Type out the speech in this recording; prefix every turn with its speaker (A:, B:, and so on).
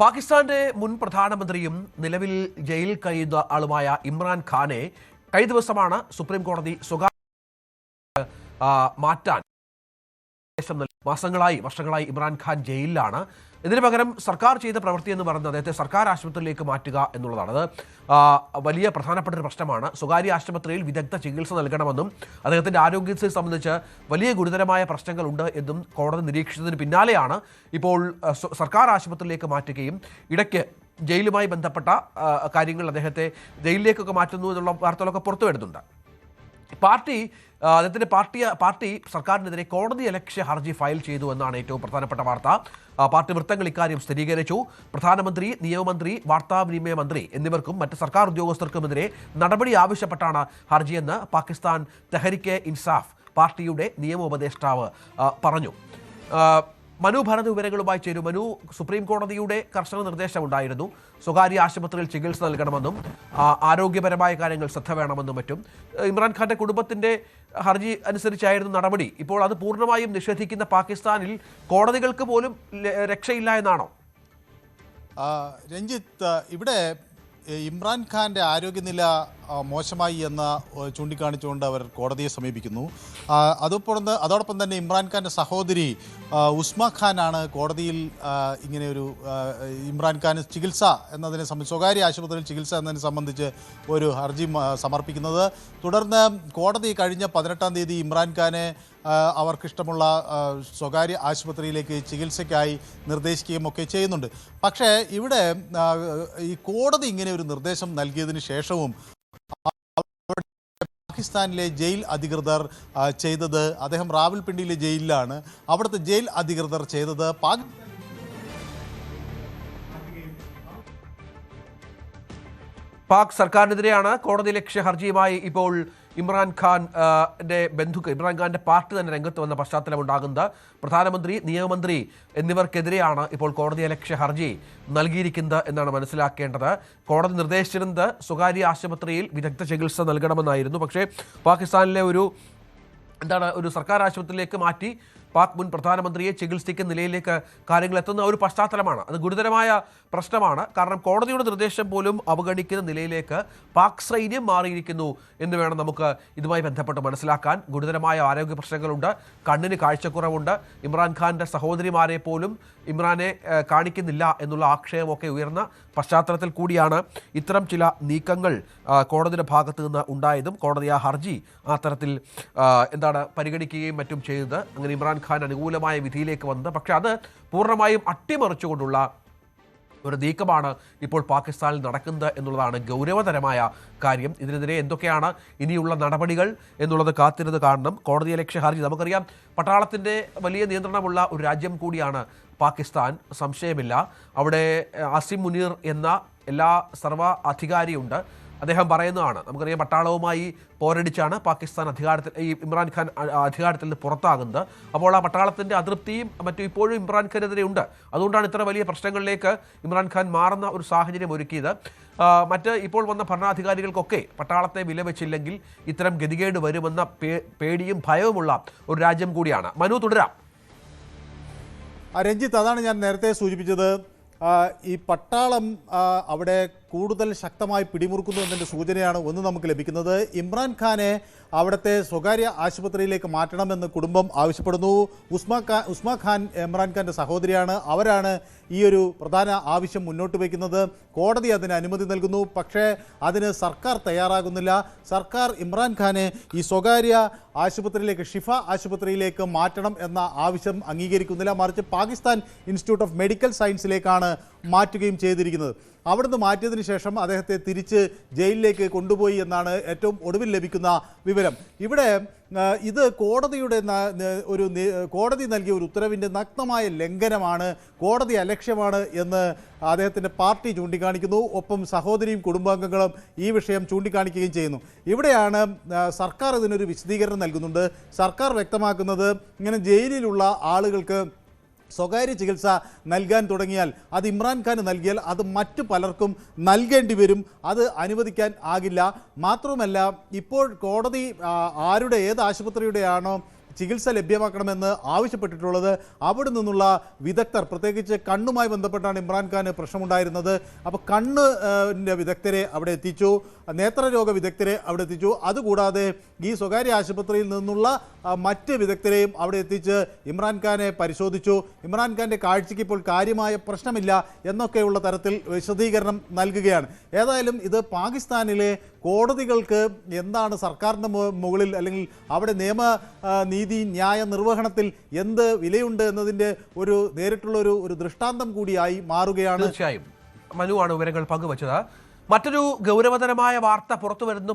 A: പാകിസ്ഥാന്റെ മുൻ പ്രധാനമന്ത്രിയും നിലവിൽ ജയിലിൽ കഴിയുന്ന ആളുമായ ഇമ്രാൻ ഖാനെ കഴിഞ്ഞ ദിവസമാണ് സുപ്രീം കോടതി മാറ്റാൻ വർഷങ്ങളായി ഇമ്രാൻഖാൻ ജയിലിലാണ്. ഇതിനു പകരം സർക്കാർ ചെയ്ത പ്രവൃത്തി എന്ന് പറയുന്നത് അദ്ദേഹത്തെ സർക്കാർ ആശുപത്രിയിലേക്ക് മാറ്റുക എന്നുള്ളതാണ്. അത് വലിയ പ്രധാനപ്പെട്ട ഒരു പ്രശ്നമാണ്. സ്വകാര്യ ആശുപത്രിയിൽ വിദഗ്ധ ചികിത്സ നൽകണമെന്നും അദ്ദേഹത്തിൻ്റെ ആരോഗ്യത്തെ സംബന്ധിച്ച് വലിയ ഗുരുതരമായ പ്രശ്നങ്ങളുണ്ട് എന്നും കോടതി നിരീക്ഷിച്ചതിന് പിന്നാലെയാണ് ഇപ്പോൾ സർക്കാർ ആശുപത്രിയിലേക്ക് മാറ്റുകയും ഇടയ്ക്ക് ജയിലുമായി ബന്ധപ്പെട്ട കാര്യങ്ങൾ അദ്ദേഹത്തെ ജയിലിലേക്കൊക്കെ മാറ്റുന്നു എന്നുള്ള വാർത്തകളൊക്കെ പുറത്തു വരുന്നുണ്ട്. പാർട്ടി സർക്കാരിനെതിരെ കോടതിയലക്ഷ്യ ഹർജി ഫയൽ ചെയ്തു എന്നാണ് ഏറ്റവും പ്രധാനപ്പെട്ട വാർത്ത. പാർട്ടി വൃത്തങ്ങൾ ഇക്കാര്യം സ്ഥിരീകരിച്ചു. പ്രധാനമന്ത്രി, നിയമമന്ത്രി, വാർത്താവിനിമയ മന്ത്രി എന്നിവർക്കും മറ്റ് സർക്കാർ ഉദ്യോഗസ്ഥർക്കുമെതിരെ നടപടി ആവശ്യപ്പെട്ടാണ് ഹർജിയെന്ന് പാകിസ്ഥാൻ തെഹരിക്കെ ഇൻസാഫ് പാർട്ടിയുടെ നിയമോപദേഷ്ടാവ് പറഞ്ഞു. മനു ഭരത് വിവരങ്ങളുമായി ചേരും. മനു, സുപ്രീം കോടതിയുടെ കർശന നിർദ്ദേശമുണ്ടായിരുന്നു സ്വകാര്യ ആശുപത്രിയിൽ ചികിത്സ നൽകണമെന്നും ആരോഗ്യപരമായ കാര്യങ്ങൾ ശ്രദ്ധ വേണമെന്നും മറ്റും. ഇമ്രാൻഖാന്റെ കുടുംബത്തിന്റെ ഹർജി അനുസരിച്ചായിരുന്നു നടപടി. ഇപ്പോൾ അത് പൂർണ്ണമായും നിഷേധിക്കുന്ന പാകിസ്ഥാനിൽ കോടതികൾക്ക് പോലും രക്ഷയില്ല എന്നാണോ?
B: രഞ്ജിത്ത്, ഇവിടെ ഇമ്രാൻഖാൻ്റെ ആരോഗ്യനില മോശമായി എന്ന് ചൂണ്ടിക്കാണിച്ചുകൊണ്ട് അവർ കോടതിയെ സമീപിക്കുന്നു. അതോടൊപ്പം തന്നെ ഇമ്രാൻഖാൻ്റെ സഹോദരി ഉസ്മ ഖാനാണ് കോടതിയിൽ ഇങ്ങനെയൊരു ഇമ്രാൻഖാന് ചികിത്സ എന്നതിനെ സംബന്ധിച്ച്, സ്വകാര്യ ആശുപത്രിയിൽ ചികിത്സ എന്നതിനെ സംബന്ധിച്ച് ഒരു ഹർജി സമർപ്പിക്കുന്നത്. തുടർന്ന് കോടതി കഴിഞ്ഞ 18-ാം തീയതി ഇമ്രാൻഖാനെ അവർക്കിഷ്ടമുള്ള സ്വകാര്യ ആശുപത്രിയിലേക്ക് ചികിത്സയ്ക്കായി നിർദ്ദേശിക്കുകയും ഒക്കെ ചെയ്യുന്നുണ്ട്. പക്ഷേ ഇവിടെ ഈ കോടതി ഇങ്ങനെ ഒരു നിർദ്ദേശം നൽകിയതിന് ശേഷവും പാകിസ്ഥാനിലെ ജയിൽ അധികൃതർ ചെയ്തത്, അദ്ദേഹം റാവൽപിണ്ടിയിലെ ജയിലിലാണ്, അവിടുത്തെ ജയിൽ അധികൃതർ ചെയ്തത്
A: പാക് സർക്കാരിനെതിരെയാണ് കോടതി ലക്ഷ്യ ഹർജിയുമായി ഇപ്പോൾ ഇമ്രാൻഖാന്റെ ബന്ധുക്കൾ, ഇമ്രാൻഖാന്റെ പാർട്ടി തന്നെ രംഗത്ത് വന്ന പശ്ചാത്തലമുണ്ടാകുന്നത്. പ്രധാനമന്ത്രി, നിയമമന്ത്രി എന്നിവർക്കെതിരെയാണ് ഇപ്പോൾ കോടതി ലക്ഷ്യ ഹർജി നൽകിയിരിക്കുന്നത് എന്നാണ് മനസ്സിലാക്കേണ്ടത്. കോടതി നിർദ്ദേശിച്ചിരുന്നത് സ്വകാര്യ ആശുപത്രിയിൽ വിദഗ്ധ ചികിത്സ നൽകണമെന്നായിരുന്നു. പക്ഷേ പാകിസ്ഥാനിലെ ഒരു സർക്കാർ ആശുപത്രിയിലേക്ക് മാറ്റി പാക് മുൻ പ്രധാനമന്ത്രിയെ ചികിത്സിക്കുന്ന നിലയിലേക്ക് കാര്യങ്ങൾ എത്തുന്ന ഒരു പശ്ചാത്തലമാണ്. അത് ഗുരുതരമായ പ്രശ്നമാണ്. കാരണം കോടതിയുടെ നിർദ്ദേശം പോലും അവഗണിക്കുന്ന നിലയിലേക്ക് പാക് സൈന്യം മാറിയിരിക്കുന്നു എന്ന് വേണം നമുക്ക് ഇതുമായി ബന്ധപ്പെട്ട് മനസ്സിലാക്കാൻ. ഗുരുതരമായ ആരോഗ്യ പ്രശ്നങ്ങളുണ്ട്, കണ്ണിന് കാഴ്ചക്കുറവുണ്ട്, ഇമ്രാൻഖാൻ്റെ സഹോദരിമാരെ പോലും ഇമ്രാനെ കാണിക്കുന്നില്ല എന്നുള്ള ആക്ഷേപമൊക്കെ ഉയർന്ന പശ്ചാത്തലത്തിൽ കൂടിയാണ് ഇത്തരം ചില നീക്കങ്ങൾ കോടതിയുടെ ഭാഗത്തു നിന്ന് ഉണ്ടായതും കോടതി ആ ഹർജി ആ തരത്തിൽ പരിഗണിക്കുകയും മറ്റും ചെയ്തത്. അങ്ങനെ ഇമ്രാൻഖാൻ അനുകൂലമായ വിധിയിലേക്ക് വന്നത്. പക്ഷെ അത് പൂർണ്ണമായും അട്ടിമറിച്ചുകൊണ്ടുള്ള ഒരു നീക്കമാണ് ഇപ്പോൾ പാകിസ്ഥാനിൽ നടക്കുന്നത് എന്നുള്ളതാണ് ഗൗരവതരമായ കാര്യം. ഇതിനെതിരെ എന്തൊക്കെയാണ് ഇനിയുള്ള നടപടികൾ എന്നുള്ളത് കാത്തിരുന്ന് കാണണം. കോടതിയലക്ഷ്യ ഹർജി, നമുക്കറിയാം പട്ടാളത്തിൻ്റെ വലിയ നിയന്ത്രണമുള്ള ഒരു രാജ്യം കൂടിയാണ് പാകിസ്ഥാൻ, സംശയമില്ല. അവിടെ അസിം മുനീർ എന്ന സർവ്വ അധികാരിയുണ്ട്. അദ്ദേഹം പറയുന്നതാണ്, നമുക്കറിയാം പട്ടാളവുമായി പോരടിച്ചാണ് പാകിസ്ഥാൻ ഇമ്രാൻഖാൻ അധികാരത്തിൽ നിന്ന് പുറത്താകുന്നത്. അപ്പോൾ ആ പട്ടാളത്തിൻ്റെ അതൃപ്തിയും മറ്റും ഇപ്പോഴും ഇമ്രാൻഖാനെതിരെ ഉണ്ട്. അതുകൊണ്ടാണ് ഇത്ര വലിയ പ്രശ്നങ്ങളിലേക്ക് ഇമ്രാൻഖാൻ മാറുന്ന ഒരു സാഹചര്യം ഒരുക്കിയത്. ഇപ്പോൾ വന്ന ഭരണാധികാരികൾക്കൊക്കെ പട്ടാളത്തെ വിലവെച്ചില്ലെങ്കിൽ ഇത്തരം ഗതികേട് വരുമെന്ന പേടിയും ഭയവുമുള്ള ഒരു രാജ്യം കൂടിയാണ്. മനു, തുടരാം.
B: രഞ്ജിത്ത്, അതാണ് ഞാൻ നേരത്തെ സൂചിപ്പിച്ചത്. ഈ പട്ടാളം അവിടെ കൂടുതൽ ശക്തമായി പിടിമുറുക്കുന്നു എന്നതിൻ്റെ സൂചനയാണ് ഒന്ന് നമുക്ക് ലഭിക്കുന്നത്. ഇമ്രാൻഖാനെ അവിടുത്തെ സ്വകാര്യ ആശുപത്രിയിലേക്ക് മാറ്റണമെന്ന് കുടുംബം ആവശ്യപ്പെടുന്നു. ഉസ്മ ഖാൻ ഇമ്രാൻഖാൻ്റെ സഹോദരിയാണ്. അവരാണ് ഈ ഒരു പ്രധാന ആവശ്യം മുന്നോട്ട് വയ്ക്കുന്നത്. കോടതി അതിന് അനുമതി നൽകുന്നു. പക്ഷേ അതിന് സർക്കാർ തയ്യാറാകുന്നില്ല. സർക്കാർ ഇമ്രാൻഖാനെ ഈ സ്വകാര്യ ആശുപത്രിയിലേക്ക്, ഷിഫ ആശുപത്രിയിലേക്ക് മാറ്റണം എന്ന ആവശ്യം അംഗീകരിക്കുന്നില്ല. മറിച്ച് പാകിസ്ഥാൻ ഇൻസ്റ്റിറ്റ്യൂട്ട് ഓഫ് മെഡിക്കൽ സയൻസിലേക്കാണ് മാറ്റുകയും ചെയ്തിരിക്കുന്നത്. അവിടുന്ന് മാറ്റിയതിനു ശേഷം അദ്ദേഹത്തെ തിരിച്ച് ജയിലിലേക്ക് കൊണ്ടുപോയി എന്നാണ് ഏറ്റവും ഒടുവിൽ ലഭിക്കുന്ന വിവരം. ഇവിടെ ഇത് കോടതി നൽകിയ ഒരു ഉത്തരവിൻ്റെ നഗ്നമായ ലംഘനമാണ്, കോടതി അലക്ഷ്യമാണ് എന്ന് അദ്ദേഹത്തിൻ്റെ പാർട്ടി ചൂണ്ടിക്കാണിക്കുന്നു. ഒപ്പം സഹോദരിയും കുടുംബാംഗങ്ങളും ഈ വിഷയം ചൂണ്ടിക്കാണിക്കുകയും ചെയ്യുന്നു. ഇവിടെയാണ് സർക്കാർ ഇതിനൊരു വിശദീകരണം നൽകുന്നുണ്ട്. സർക്കാർ വ്യക്തമാക്കുന്നത്, ഇങ്ങനെ ജയിലിലുള്ള ആളുകൾക്ക് സ്വകാര്യ ചികിത്സ നൽകാൻ തുടങ്ങിയാൽ, അത് ഇമ്രാൻഖാന് നൽകിയാൽ അത് മറ്റു പലർക്കും നൽകേണ്ടി വരും. അത് അനുവദിക്കാൻ ആകില്ല. മാത്രവുമല്ല, ഇപ്പോൾ കോടതി ഏത് ആശുപത്രിയുടെയാണോ ചികിത്സ ലഭ്യമാക്കണമെന്ന് ആവശ്യപ്പെട്ടിട്ടുള്ളത്. അവിടെ നിന്നുള്ള വിദഗ്ധർ, പ്രത്യേകിച്ച് കണ്ണുമായി ബന്ധപ്പെട്ടാണ് ഇമ്രാൻഖാന് പ്രശ്നമുണ്ടായിരുന്നത്. അപ്പോൾ കണ്ണിൻ്റെ വിദഗ്ധരെ അവിടെ എത്തിച്ചു, നേത്രരോഗ വിദഗ്ധരെ അവിടെ എത്തിച്ചു. അതുകൂടാതെ ഈ സ്വകാര്യ ആശുപത്രിയിൽ നിന്നുള്ള മറ്റ് വിദഗ്ധരെയും അവിടെ എത്തിച്ച് ഇമ്രാൻഖാനെ പരിശോധിച്ചു. ഇമ്രാൻഖാൻ്റെ കാഴ്ചയ്ക്ക് ഇപ്പോൾ കാര്യമായ പ്രശ്നമില്ല എന്നൊക്കെയുള്ള തരത്തിൽ വിശദീകരണം നൽകുകയാണ്. ഏതായാലും ഇത് പാകിസ്ഥാനിലെ കോടതികൾക്ക് എന്താണ് സർക്കാരിൻ്റെ മുകളിൽ അല്ലെങ്കിൽ അവിടെ നിയമ നീതി ന്യായ നിർവഹണത്തിൽ എന്ത് വിലയുണ്ട് എന്നതിൻ്റെ ഒരു നേരിട്ടുള്ള ഒരു ദൃഷ്ടാന്തം കൂടിയായി മാറുകയാണ്.
A: തീർച്ചയായും മനുവാണ് വിവരങ്ങൾ പങ്കുവച്ചത്. മറ്റൊരു ഗൗരവതരമായ വാർത്ത പുറത്തു വരുന്നു.